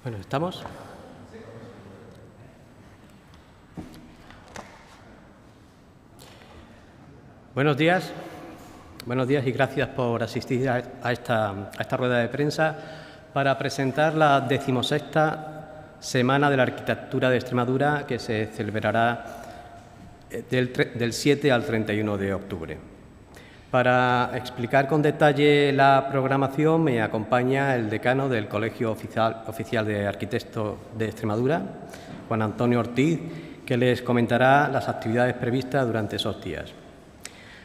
Bueno, ¿estamos? Buenos días y gracias por asistir a esta rueda de prensa para presentar la 16ª Semana de la Arquitectura de Extremadura, que se celebrará del 7 al 31 de octubre. Para explicar con detalle la programación me acompaña el decano del Colegio Oficial de Arquitectos de Extremadura, Juan Antonio Ortiz, que les comentará las actividades previstas durante esos días.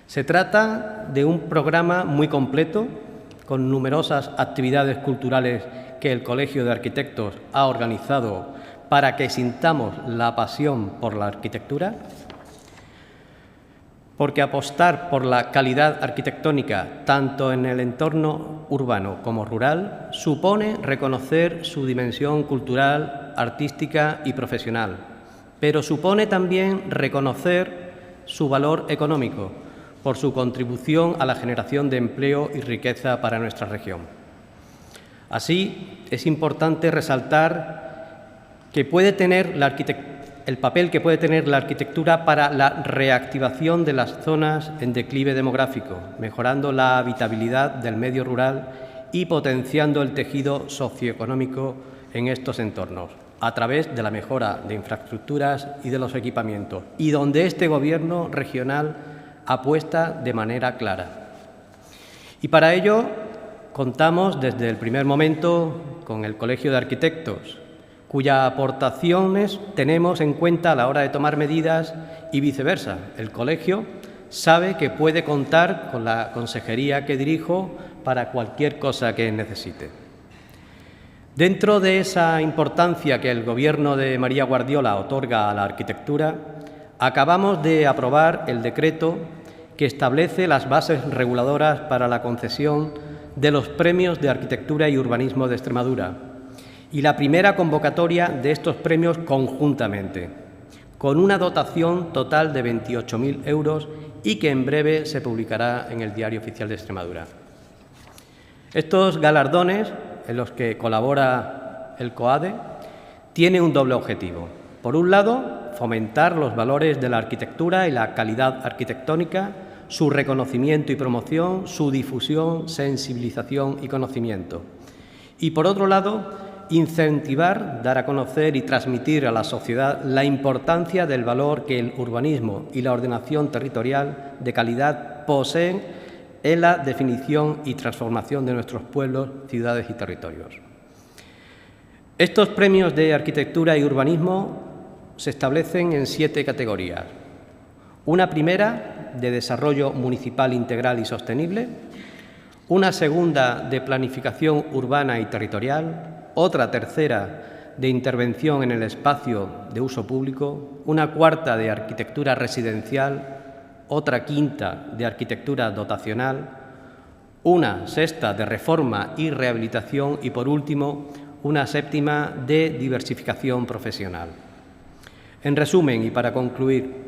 Se trata de un programa muy completo, con numerosas actividades culturales que el Colegio de Arquitectos ha organizado para que sintamos la pasión por la arquitectura, porque apostar por la calidad arquitectónica, tanto en el entorno urbano como rural, supone reconocer su dimensión cultural, artística y profesional, pero supone también reconocer su valor económico por su contribución a la generación de empleo y riqueza para nuestra región. Así, es importante resaltar que el papel que puede tener la arquitectura para la reactivación de las zonas en declive demográfico, mejorando la habitabilidad del medio rural y potenciando el tejido socioeconómico en estos entornos, a través de la mejora de infraestructuras y de los equipamientos, y donde este Gobierno regional apuesta de manera clara. Y para ello contamos desde el primer momento con el Colegio de Arquitectos, cuyas aportaciones tenemos en cuenta a la hora de tomar medidas, y viceversa. El colegio sabe que puede contar con la consejería que dirijo para cualquier cosa que necesite. Dentro de esa importancia que el Gobierno de María Guardiola otorga a la arquitectura, acabamos de aprobar el decreto que establece las bases reguladoras para la concesión de los premios de Arquitectura y Urbanismo de Extremadura y la primera convocatoria de estos premios conjuntamente, con una dotación total de 28.000 euros y que en breve se publicará en el Diario Oficial de Extremadura. Estos galardones, en los que colabora el COADE, tienen un doble objetivo. Por un lado, fomentar los valores de la arquitectura y la calidad arquitectónica, su reconocimiento y promoción, su difusión, sensibilización y conocimiento. Y por otro lado, incentivar, dar a conocer y transmitir a la sociedad la importancia del valor que el urbanismo y la ordenación territorial de calidad poseen en la definición y transformación de nuestros pueblos, ciudades y territorios. Estos premios de arquitectura y urbanismo se establecen en 7 categorías. Una primera, de desarrollo municipal integral y sostenible; una segunda, de planificación urbana y territorial; otra tercera, de intervención en el espacio de uso público; una cuarta, de arquitectura residencial; otra quinta, de arquitectura dotacional; una sexta, de reforma y rehabilitación; y, por último, una séptima, de diversificación profesional. En resumen, y para concluir,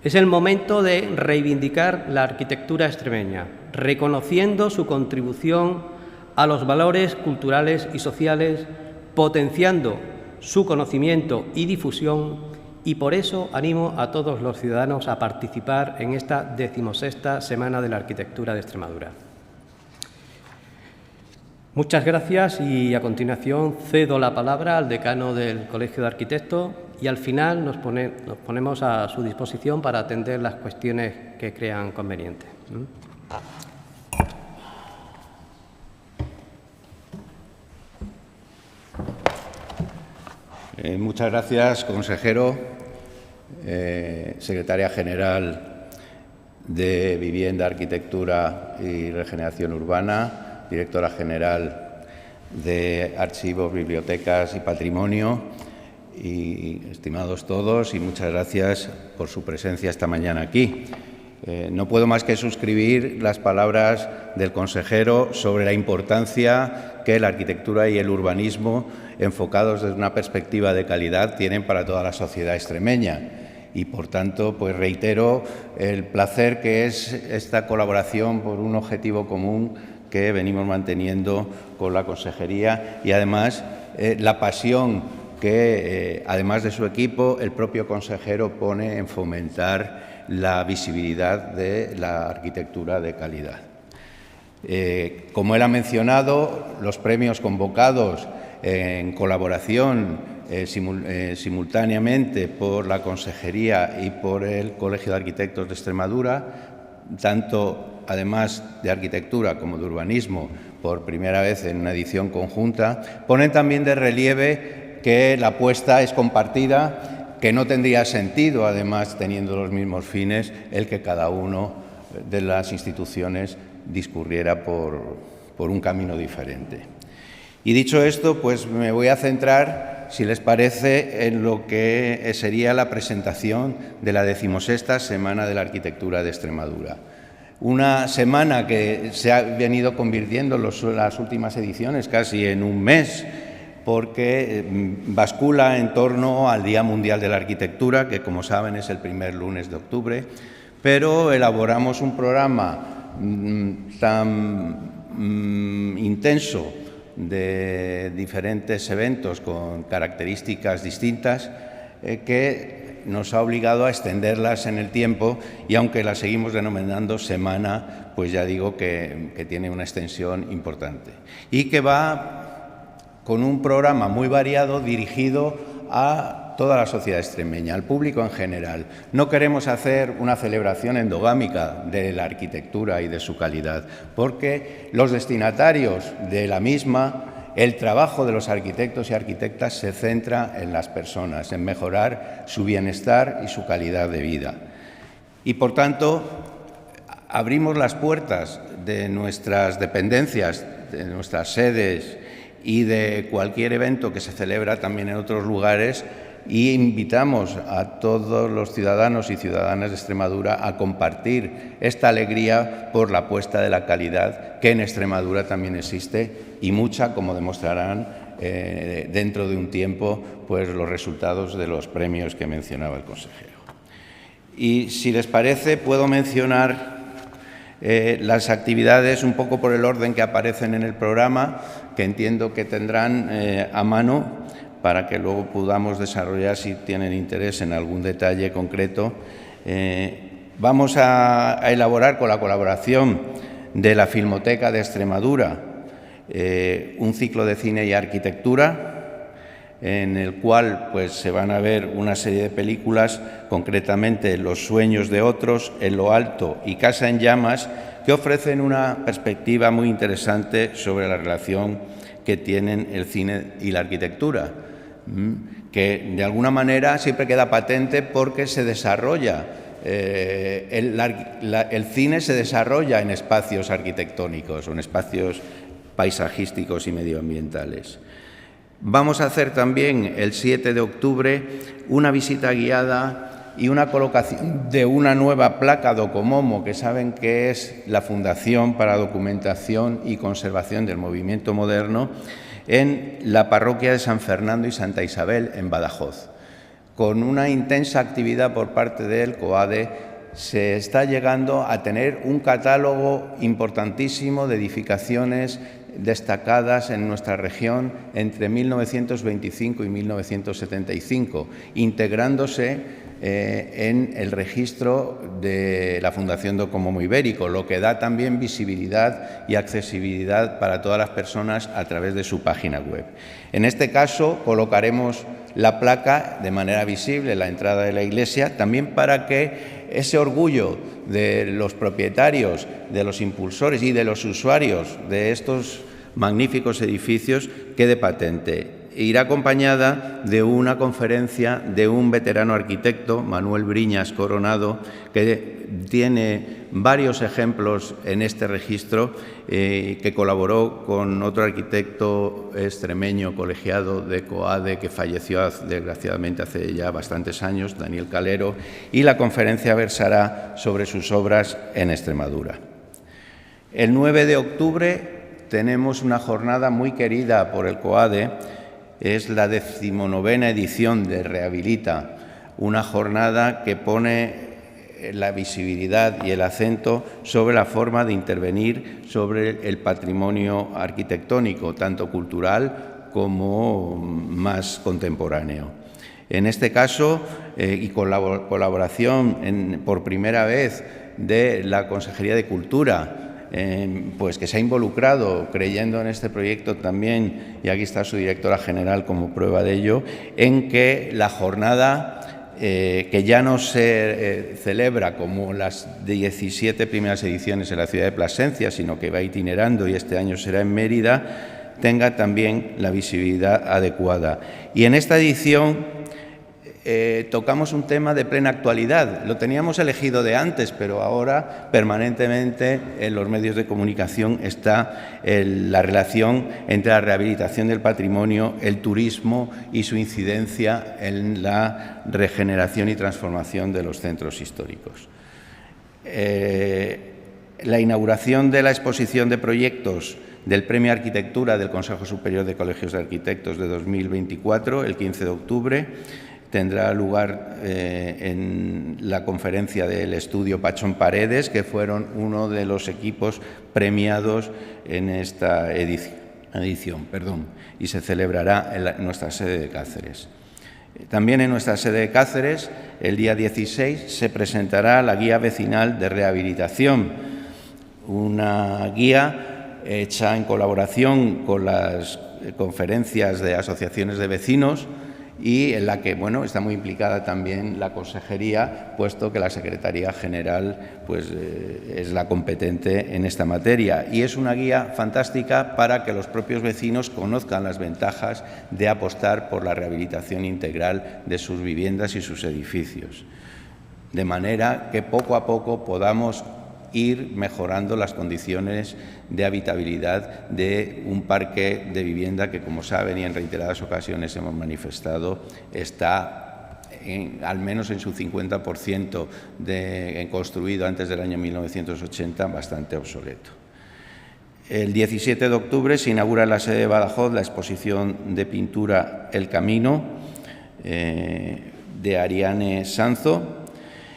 es el momento de reivindicar la arquitectura extremeña, reconociendo su contribución a los valores culturales y sociales, potenciando su conocimiento y difusión, y por eso animo a todos los ciudadanos a participar en esta 16ª Semana de la Arquitectura de Extremadura. Muchas gracias y a continuación cedo la palabra al decano del Colegio de Arquitectos y al final nos ponemos a su disposición para atender las cuestiones que crean convenientes. Muchas gracias, consejero, secretaria general de Vivienda, Arquitectura y Regeneración Urbana, directora general de Archivos, Bibliotecas y Patrimonio, y estimados todos, y muchas gracias por su presencia esta mañana aquí. No puedo más que suscribir las palabras del consejero sobre la importancia que la arquitectura y el urbanismo, enfocados desde una perspectiva de calidad, tienen para toda la sociedad extremeña. Y, por tanto, pues reitero el placer que es esta colaboración por un objetivo común que venimos manteniendo con la consejería, y además la pasión que, además de su equipo, el propio consejero pone en fomentar la visibilidad de la arquitectura de calidad. Como él ha mencionado, los premios convocados en colaboración simultáneamente por la Consejería y por el Colegio de Arquitectos de Extremadura, tanto además de arquitectura como de urbanismo, por primera vez en una edición conjunta, ponen también de relieve que la apuesta es compartida, que no tendría sentido, además, teniendo los mismos fines, el que cada uno de las instituciones discurriera por un camino diferente. Y dicho esto, pues me voy a centrar, si les parece, en lo que sería la presentación de la 16ª Semana de la Arquitectura de Extremadura. Una semana que se ha venido convirtiendo en las últimas ediciones casi en un mes, porque bascula en torno al Día Mundial de la Arquitectura, que como saben es el primer lunes de octubre, pero elaboramos un programa tan intenso de diferentes eventos con características distintas que nos ha obligado a extenderlas en el tiempo, y aunque la seguimos denominando semana, pues ya digo que tiene una extensión importante y que va con un programa muy variado dirigido a toda la sociedad extremeña, al público en general. No queremos hacer una celebración endogámica de la arquitectura y de su calidad, porque los destinatarios de la misma, el trabajo de los arquitectos y arquitectas se centra en las personas, en mejorar su bienestar y su calidad de vida. Y, por tanto, abrimos las puertas de nuestras dependencias, de nuestras sedes y de cualquier evento que se celebra también en otros lugares, y invitamos a todos los ciudadanos y ciudadanas de Extremadura a compartir esta alegría por la apuesta de la calidad, que en Extremadura también existe, y mucha, como demostrarán dentro de un tiempo, pues los resultados de los premios que mencionaba el consejero. Y si les parece, puedo mencionar las actividades un poco por el orden que aparecen en el programa, que entiendo que tendrán a mano para que luego podamos desarrollar, si tienen interés en algún detalle concreto. Vamos a elaborar, con la colaboración de la Filmoteca de Extremadura, un ciclo de cine y arquitectura, en el cual pues, se van a ver una serie de películas, concretamente Los sueños de otros, En lo alto y Casa en llamas, que ofrecen una perspectiva muy interesante sobre la relación que tienen el cine y la arquitectura, que de alguna manera siempre queda patente porque se desarrolla, el cine se desarrolla en espacios arquitectónicos o en espacios paisajísticos y medioambientales. Vamos a hacer también el 7 de octubre una visita guiada y una colocación de una nueva placa Docomomo, que saben que es la Fundación para Documentación y Conservación del Movimiento Moderno, en la parroquia de San Fernando y Santa Isabel, en Badajoz. Con una intensa actividad por parte del COADE, se está llegando a tener un catálogo importantísimo de edificaciones destacadas en nuestra región entre 1925 y 1975, integrándose en el registro de la Fundación Docomomo Ibérico, lo que da también visibilidad y accesibilidad para todas las personas a través de su página web. En este caso, colocaremos la placa de manera visible en la entrada de la iglesia, también para que ese orgullo de los propietarios, de los impulsores y de los usuarios de estos magníficos edificios quede patente. Irá acompañada de una conferencia de un veterano arquitecto, Manuel Briñas Coronado, que tiene varios ejemplos en este registro, que colaboró con otro arquitecto extremeño colegiado de COADE que falleció desgraciadamente hace ya bastantes años, Daniel Calero, y la conferencia versará sobre sus obras en Extremadura. El 9 de octubre tenemos una jornada muy querida por el COADE. Es la 19ª edición de Rehabilita, una jornada que pone la visibilidad y el acento sobre la forma de intervenir sobre el patrimonio arquitectónico, tanto cultural como más contemporáneo. En este caso, y con la colaboración por primera vez de la Consejería de Cultura, pues que se ha involucrado creyendo en este proyecto también, y aquí está su directora general como prueba de ello, en que la jornada, que ya no se celebra como las 17 primeras ediciones en la ciudad de Plasencia, sino que va itinerando y este año será en Mérida, tenga también la visibilidad adecuada. Y en esta edición tocamos un tema de plena actualidad. Lo teníamos elegido de antes, pero ahora permanentemente en los medios de comunicación está la relación entre la rehabilitación del patrimonio, el turismo y su incidencia en la regeneración y transformación de los centros históricos. La inauguración de la exposición de proyectos del Premio Arquitectura del Consejo Superior de Colegios de Arquitectos de 2024, el 15 de octubre, tendrá lugar en la conferencia del estudio Pachón Paredes, que fueron uno de los equipos premiados en esta edición, y se celebrará en nuestra sede de Cáceres. También en nuestra sede de Cáceres, el día 16, se presentará la Guía Vecinal de Rehabilitación, una guía hecha en colaboración con las conferencias de asociaciones de vecinos, y en la que está muy implicada también la Consejería, puesto que la Secretaría General es la competente en esta materia. Y es una guía fantástica para que los propios vecinos conozcan las ventajas de apostar por la rehabilitación integral de sus viviendas y sus edificios, de manera que poco a poco podamos ir mejorando las condiciones de habitabilidad de un parque de vivienda que, como saben y en reiteradas ocasiones hemos manifestado, está al menos en su 50% construido antes del año 1980, bastante obsoleto. El 17 de octubre se inaugura en la sede de Badajoz la exposición de pintura El Camino, de Ariane Sanzo.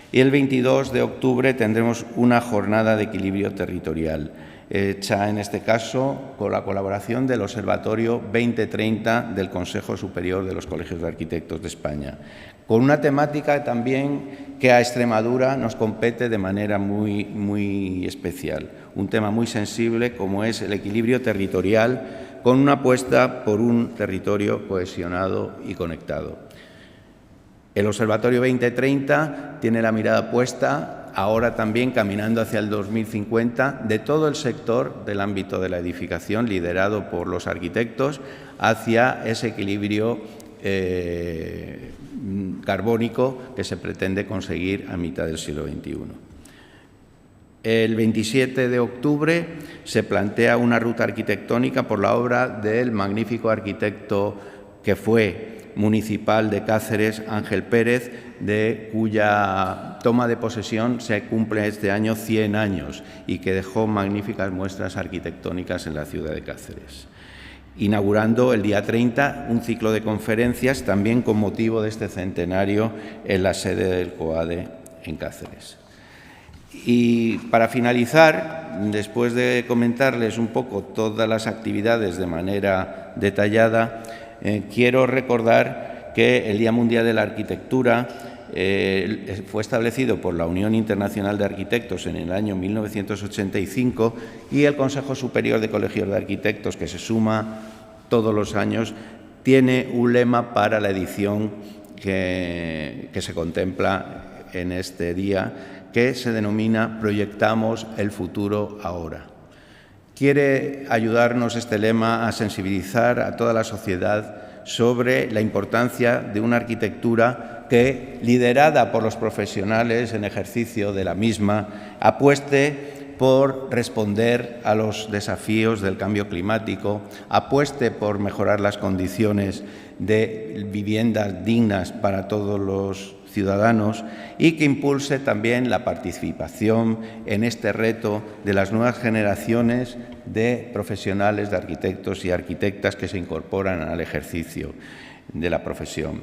Y el 22 de octubre tendremos una jornada de equilibrio territorial, hecha en este caso con la colaboración del Observatorio 2030 del Consejo Superior de los Colegios de Arquitectos de España, con una temática también que a Extremadura nos compete de manera muy especial, un tema muy sensible como es el equilibrio territorial, con una apuesta por un territorio cohesionado y conectado. El Observatorio 2030 tiene la mirada puesta, ahora también caminando hacia el 2050, de todo el sector del ámbito de la edificación, liderado por los arquitectos, hacia ese equilibrio carbónico que se pretende conseguir a mitad del siglo XXI. El 27 de octubre se plantea una ruta arquitectónica por la obra del magnífico arquitecto que fue municipal de Cáceres, Ángel Pérez, de cuya toma de posesión se cumple este año 100 años y que dejó magníficas muestras arquitectónicas en la ciudad de Cáceres. Inaugurando el día 30 un ciclo de conferencias también con motivo de este centenario en la sede del COADE en Cáceres. Y para finalizar, después de comentarles un poco todas las actividades de manera detallada, quiero recordar que el Día Mundial de la Arquitectura fue establecido por la Unión Internacional de Arquitectos en el año 1985 y el Consejo Superior de Colegios de Arquitectos, que se suma todos los años, tiene un lema para la edición que se contempla en este día, que se denomina «Proyectamos el futuro ahora». Quiere ayudarnos este lema a sensibilizar a toda la sociedad sobre la importancia de una arquitectura que, liderada por los profesionales en ejercicio de la misma, apueste por responder a los desafíos del cambio climático, apueste por mejorar las condiciones de viviendas dignas para todos los ciudadanos y que impulse también la participación en este reto de las nuevas generaciones de profesionales, de arquitectos y arquitectas que se incorporan al ejercicio de la profesión.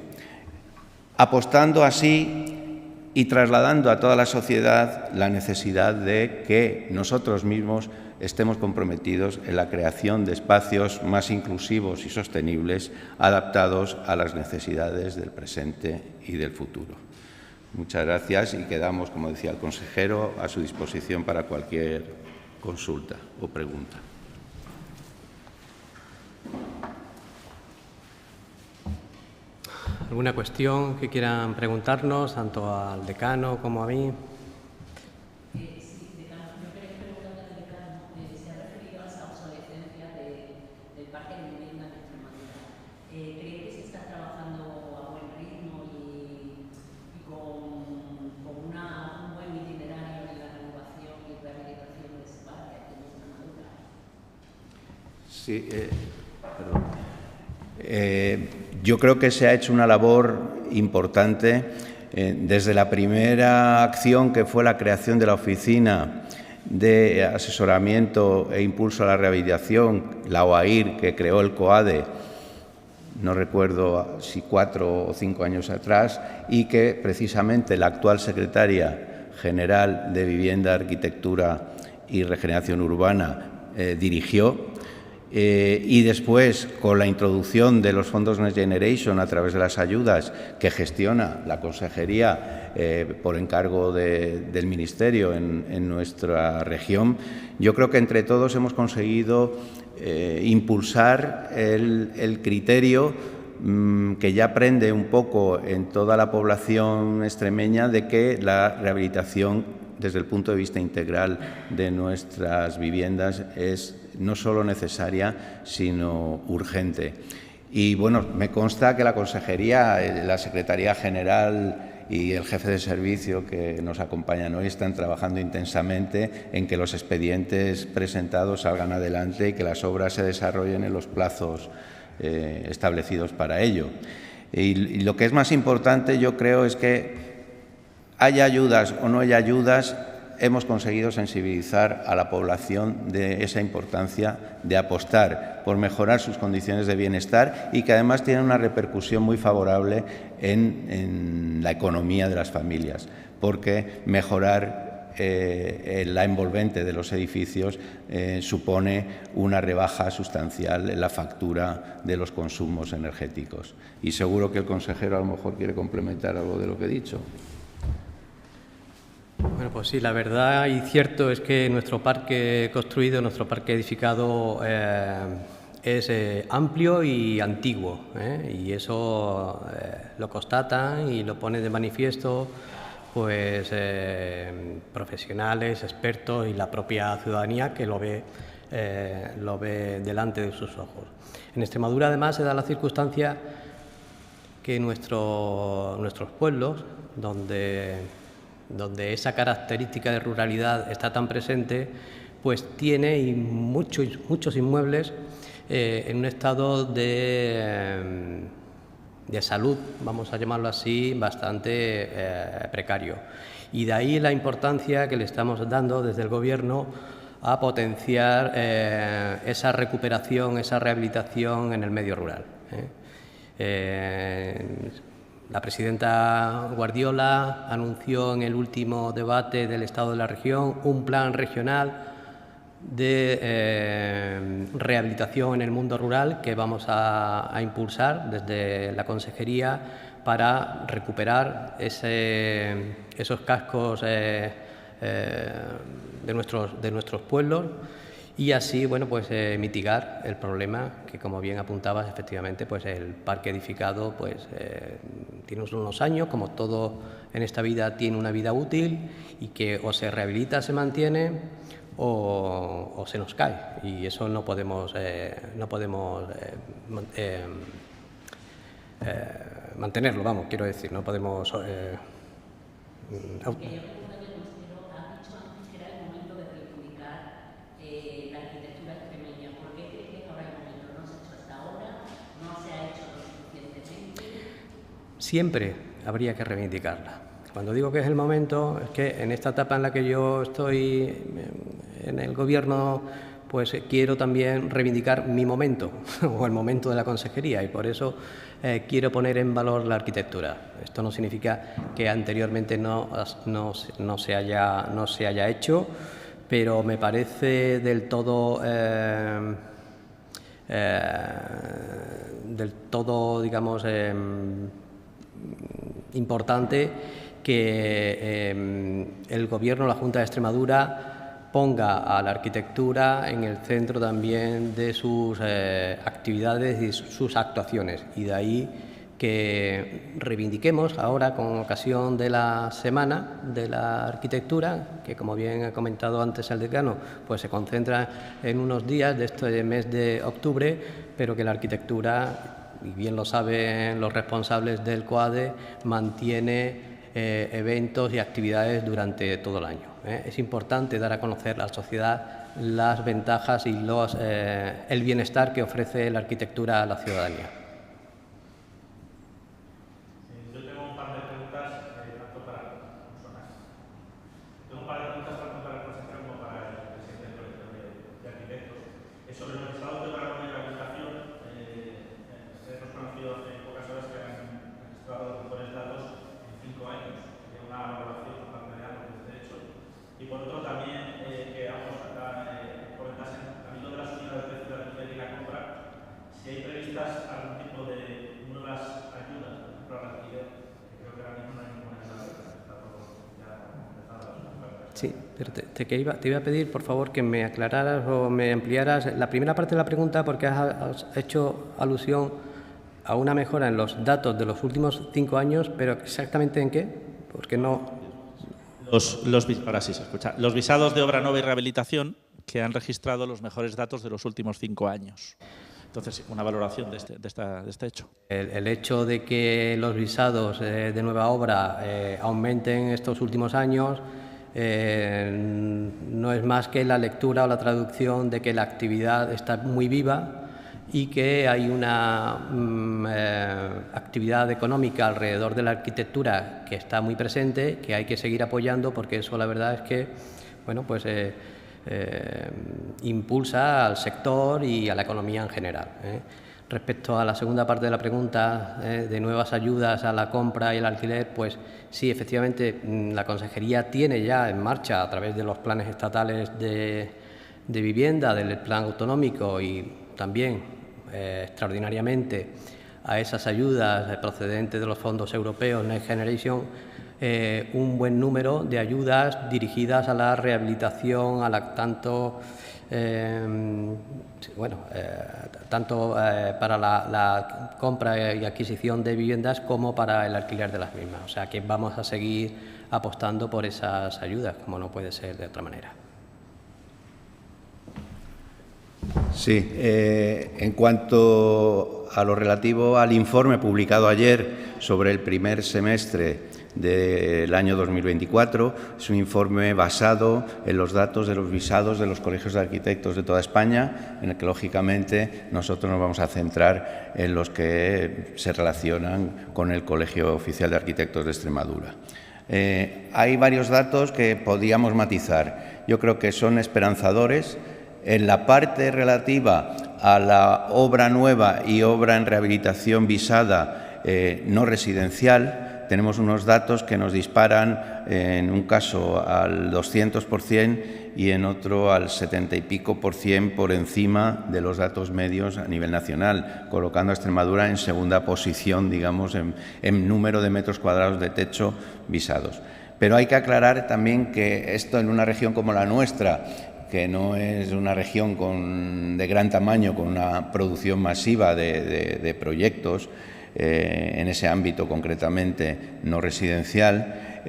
Apostando así y trasladando a toda la sociedad la necesidad de que nosotros mismos estemos comprometidos en la creación de espacios más inclusivos y sostenibles, adaptados a las necesidades del presente y del futuro. Muchas gracias y quedamos, como decía el consejero, a su disposición para cualquier consulta o pregunta. ¿Alguna cuestión que quieran preguntarnos, tanto al decano como a mí? Sí, decano, yo quería preguntarle al decano, se ha referido a esa obsolescencia del parque de vivienda en Extremadura. ¿Cree que se está trabajando a buen ritmo y con un buen itinerario en la renovación y rehabilitación de ese parque aquí en Extremadura? Sí, perdón. Yo creo que se ha hecho una labor importante desde la primera acción, que fue la creación de la Oficina de Asesoramiento e Impulso a la Rehabilitación, la OAIR, que creó el COADE, no recuerdo si 4 o 5 años atrás, y que precisamente la actual secretaria general de Vivienda, Arquitectura y Regeneración Urbana dirigió. Y después, con la introducción de los fondos Next Generation a través de las ayudas que gestiona la Consejería por encargo del Ministerio en nuestra región, yo creo que entre todos hemos conseguido impulsar el criterio que ya prende un poco en toda la población extremeña de que la rehabilitación desde el punto de vista integral de nuestras viviendas es no solo necesaria, sino urgente. Y bueno, me consta que la Consejería, la Secretaría General y el jefe de servicio que nos acompañan hoy están trabajando intensamente en que los expedientes presentados salgan adelante y que las obras se desarrollen en los plazos establecidos para ello. Y lo que es más importante, yo creo, es que haya ayudas o no haya ayudas, hemos conseguido sensibilizar a la población de esa importancia de apostar por mejorar sus condiciones de bienestar y que además tiene una repercusión muy favorable en la economía de las familias, porque mejorar la envolvente de los edificios supone una rebaja sustancial en la factura de los consumos energéticos. Y seguro que el consejero a lo mejor quiere complementar algo de lo que he dicho. Bueno, pues sí, la verdad y cierto es que nuestro parque construido, nuestro parque edificado es amplio y antiguo, y eso lo constatan y lo ponen de manifiesto pues profesionales, expertos y la propia ciudadanía que lo ve delante de sus ojos. En Extremadura además se da la circunstancia que nuestros pueblos, donde esa característica de ruralidad está tan presente, pues tiene muchos inmuebles en un estado de salud, vamos a llamarlo así, bastante precario. Y de ahí la importancia que le estamos dando desde el Gobierno a potenciar esa recuperación, esa rehabilitación en el medio rural. La presidenta Guardiola anunció en el último debate del Estado de la región un plan regional de rehabilitación en el mundo rural que vamos a impulsar desde la Consejería para recuperar esos cascos de nuestros pueblos y así, bueno, pues mitigar el problema que, como bien apuntabas, efectivamente, pues el parque edificado pues tiene unos años, como todo en esta vida tiene una vida útil y que o se rehabilita, se mantiene o se nos cae, y eso no podemos mantenerlo, vamos, quiero decir, no podemos Siempre habría que reivindicarla. Cuando digo que es el momento, es que en esta etapa en la que yo estoy en el Gobierno, pues quiero también reivindicar mi momento o el momento de la consejería, y por eso quiero poner en valor la arquitectura. Esto no significa que anteriormente no se haya hecho, pero me parece del todo digamos, importante que el Gobierno, la Junta de Extremadura, ponga a la arquitectura en el centro también de sus actividades y sus actuaciones. Y de ahí que reivindiquemos ahora, con ocasión de la Semana de la Arquitectura, que como bien ha comentado antes el decano, pues se concentra en unos días de este mes de octubre, pero que la arquitectura, y bien lo saben los responsables del COADE, mantiene eventos y actividades durante todo el año. Es importante dar a conocer a la sociedad las ventajas y el bienestar que ofrece la arquitectura a la ciudadanía. Yo tengo un par de preguntas tanto para el consejero como para el presidente del Colegio de Arquitectos. Sobre los estados de Obra Nueva y Rehabilitación, hemos conocido en pocas horas que han registrado los mejores datos en 5 años. Sería una valoración por parte de ambos de este hecho. Y por otro también que ambos comentasen también lo de la subida del precio de la alquiler y la compra, si hay previstas algún tipo de nuevas ayudas para el alquiler, que creo que ahora mismo no hay ninguna ayuda, está todo ya empezado las ofertas. Sí, pero te iba a pedir, por favor, que me aclararas o me ampliaras la primera parte de la pregunta, porque has hecho alusión a una mejora en los datos de los últimos 5 años, pero ¿exactamente en qué? Porque no... Ahora sí se escucha. Los visados de obra nueva y rehabilitación que han registrado los mejores datos de los últimos 5 años. Entonces, una valoración de este hecho. El hecho de que los visados de nueva obra aumenten estos últimos años no es más que la lectura o la traducción de que la actividad está muy viva y que hay una actividad económica alrededor de la arquitectura que está muy presente, que hay que seguir apoyando, porque eso la verdad es que, bueno, pues impulsa al sector y a la economía en general. Respecto a la segunda parte de la pregunta, de nuevas ayudas a la compra y el alquiler, pues sí, efectivamente, la Consejería tiene ya en marcha, a través de los planes estatales de vivienda, del plan autonómico y también extraordinariamente a esas ayudas procedentes de los fondos europeos Next Generation, un buen número de ayudas dirigidas a la rehabilitación, tanto para la compra y adquisición de viviendas como para el alquiler de las mismas. O sea que vamos a seguir apostando por esas ayudas, como no puede ser de otra manera. Sí, en cuanto a lo relativo al informe publicado ayer sobre el primer semestre del año 2024, es un informe basado en los datos de los visados de los colegios de arquitectos de toda España, en el que, lógicamente, nosotros nos vamos a centrar en los que se relacionan con el Colegio Oficial de Arquitectos de Extremadura. Hay varios datos que podíamos matizar. Yo creo que son esperanzadores. En la parte relativa a la obra nueva y obra en rehabilitación visada no residencial, tenemos unos datos que nos disparan en un caso al 200% y en otro al 70 y pico % por encima de los datos medios a nivel nacional, colocando a Extremadura en segunda posición, digamos, en número de metros cuadrados de techo visados. Pero hay que aclarar también que esto en una región como la nuestra, que no es una región de gran tamaño, con una producción masiva de proyectos, en ese ámbito concretamente no residencial,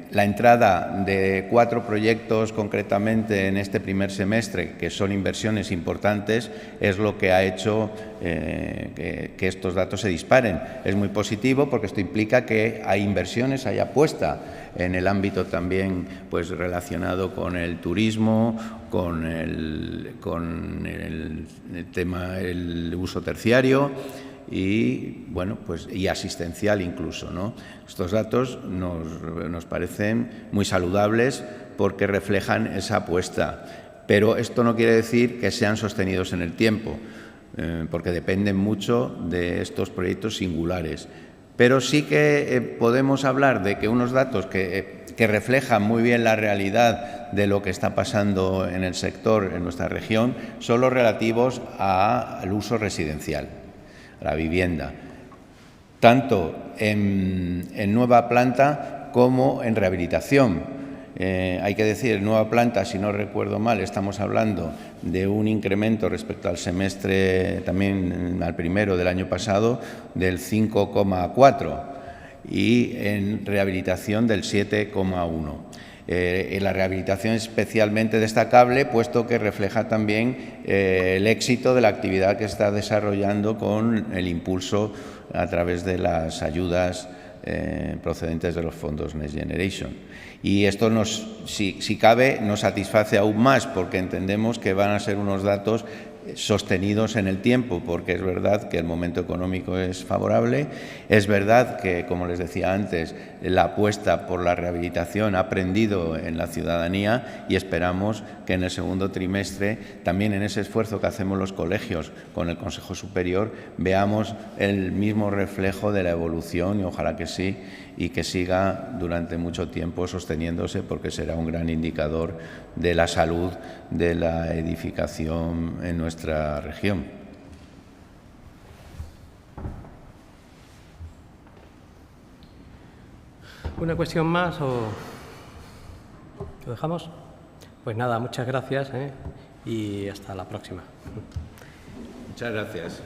la entrada de 4 proyectos concretamente en este primer semestre, que son inversiones importantes, es lo que ha hecho que estos datos se disparen. Es muy positivo porque esto implica que hay inversiones, hay apuesta en el ámbito también pues relacionado con el turismo, con el tema del uso terciario y, bueno, pues, y asistencial incluso, ¿no? Estos datos nos parecen muy saludables porque reflejan esa apuesta. Pero esto no quiere decir que sean sostenidos en el tiempo, porque dependen mucho de estos proyectos singulares. Pero sí que podemos hablar de que unos datos que reflejan muy bien la realidad de lo que está pasando en el sector en nuestra región son los relativos al uso residencial, a la vivienda, tanto en nueva planta como en rehabilitación. Hay que decir, en nueva planta, si no recuerdo mal, estamos hablando de un incremento respecto al semestre, también al primero del año pasado, del 5,4 y en rehabilitación del 7,1. En la rehabilitación es especialmente destacable, puesto que refleja también el éxito de la actividad que está desarrollando con el impulso a través de las ayudas procedentes de los fondos Next Generation. Y esto, si cabe, nos satisface aún más, porque entendemos que van a ser unos datos sostenidos en el tiempo, porque es verdad que el momento económico es favorable, es verdad que, como les decía antes, la apuesta por la rehabilitación ha prendido en la ciudadanía y esperamos que en el segundo trimestre, también en ese esfuerzo que hacemos los colegios con el Consejo Superior, veamos el mismo reflejo de la evolución, y ojalá que sí, y que siga durante mucho tiempo sosteniéndose, porque será un gran indicador de la salud de la edificación en nuestra región. ¿Una cuestión más o lo dejamos? Pues nada, muchas gracias y hasta la próxima. Muchas gracias.